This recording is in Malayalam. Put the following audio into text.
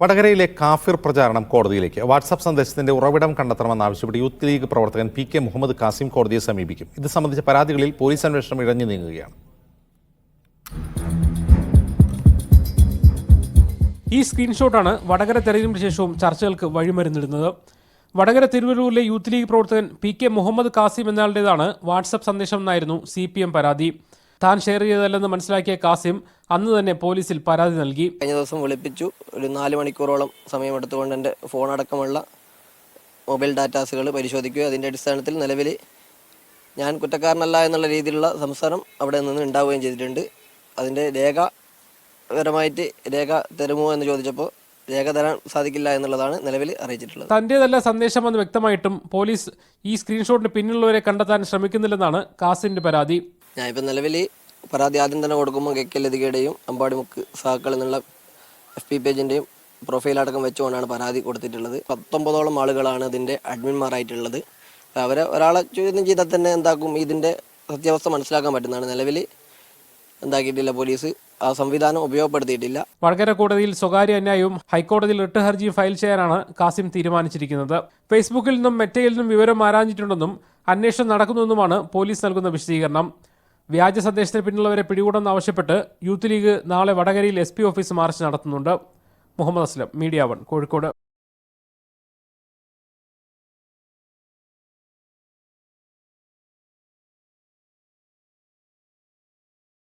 വടകരയിലെ കാഫിർ പ്രചാരണം കോടതിയിലേക്ക്. വാട്സാപ്പ് സന്ദേശത്തിന്റെ ഉറവിടം കണ്ടെത്തണമെന്നാവശ്യപ്പെട്ട് യൂത്ത് ലീഗ് പ്രവർത്തകൻ പി കെ മുഹമ്മദ് കാസിം കോടതിയെ സമീപിക്കും. ഇത് സംബന്ധിച്ച പരാതികളിൽ പോലീസ് അന്വേഷണം ഇഴഞ്ഞു നീങ്ങുകയാണ്. ഈ സ്ക്രീൻഷോട്ടാണ് വടകര തെരഞ്ഞെടുപ്പിന് ശേഷവും ചർച്ചകൾക്ക് വഴിമരുന്നിടുന്നത്. വടകര തിരുവല്ലൂരിലെ യൂത്ത് ലീഗ് പ്രവർത്തകൻ പി കെ മുഹമ്മദ് കാസിം എന്നയാളുടേതാണ് വാട്സാപ്പ് സന്ദേശം എന്നായിരുന്നു CPM പരാതി. താൻ ഷെയർ ചെയ്തതല്ലെന്ന് മനസ്സിലാക്കിയ കാസിം അന്ന് തന്നെ പോലീസിൽ പരാതി നൽകി. കഴിഞ്ഞ ദിവസം വിളിപ്പിച്ചു. ഒരു 4 മണിക്കൂറോളം സമയമെടുത്തുകൊണ്ട് എൻ്റെ ഫോണടക്കമുള്ള മൊബൈൽ ഡാറ്റാസുകൾ പരിശോധിക്കുക. അതിൻ്റെ അടിസ്ഥാനത്തിൽ നിലവിൽ ഞാൻ കുറ്റക്കാരനല്ല എന്നുള്ള രീതിയിലുള്ള സംസാരം അവിടെ നിന്ന് ഉണ്ടാവുകയും ചെയ്തിട്ടുണ്ട്. അതിൻ്റെ രേഖാപരമായിട്ട് രേഖ തരുമോ എന്ന് ചോദിച്ചപ്പോൾ രേഖ തരാൻ സാധിക്കില്ല എന്നുള്ളതാണ് നിലവിൽ അറിയിച്ചിട്ടുള്ളത്. തന്റേതല്ല സന്ദേശമെന്ന് വ്യക്തമായിട്ടും പോലീസ് ഈ സ്ക്രീൻഷോട്ടിന് പിന്നിലുള്ളവരെ കണ്ടെത്താൻ ശ്രമിക്കുന്നില്ലെന്നാണ് കാസിന്റെ പരാതി. ഞാനിപ്പോൾ നിലവിൽ പരാതി ആദ്യം തന്നെ കൊടുക്കുമ്പോൾ കെക്കലതികയുടെയും അമ്പാടിമുക്ക് സാക്കൾ എന്നുള്ള FB പേജിൻ്റെയും പ്രൊഫൈലടക്കം വെച്ചുകൊണ്ടാണ് പരാതി കൊടുത്തിട്ടുള്ളത്. 19ഓളം ആളുകളാണ് ഇതിൻ്റെ അഡ്മിന്മാരായിട്ടുള്ളത്. അവരെ ഒരാളെ ചോദ്യം ചെയ്താൽ തന്നെ എന്താക്കും ഇതിൻ്റെ സത്യാവസ്ഥ മനസ്സിലാക്കാൻ പറ്റുന്നതാണ്. നിലവിൽ എന്താക്കിയിട്ടില്ല, പോലീസ് ആ സംവിധാനം ഉപയോഗപ്പെടുത്തിയിട്ടില്ല. വടകര കോടതിയിൽ സ്വകാര്യ അന്യായവും ഹൈക്കോടതിയിൽ റിട്ട് ഹർജിയും ഫയൽ ചെയ്യാനാണ് കാസിം തീരുമാനിച്ചിരിക്കുന്നത്. ഫേസ്ബുക്കിൽ നിന്നും മെറ്റയിൽ നിന്നും വിവരം ആരാഞ്ഞിട്ടുണ്ടെന്നും അന്വേഷണം നടക്കുന്നുവെന്നുമാണ് പോലീസ് നൽകുന്ന വിശദീകരണം. വ്യാജ സന്ദേശത്തിന് പിന്നിലുള്ളവരെ പിടികൂടെന്നാവശ്യപ്പെട്ട് യൂത്ത് ലീഗ് നാളെ വടകരയിൽ SP ഓഫീസ് മാർച്ച് നടത്തുന്നുണ്ട്. മുഹമ്മദ് അസ്ലം, മീഡിയ 1, കോഴിക്കോട്.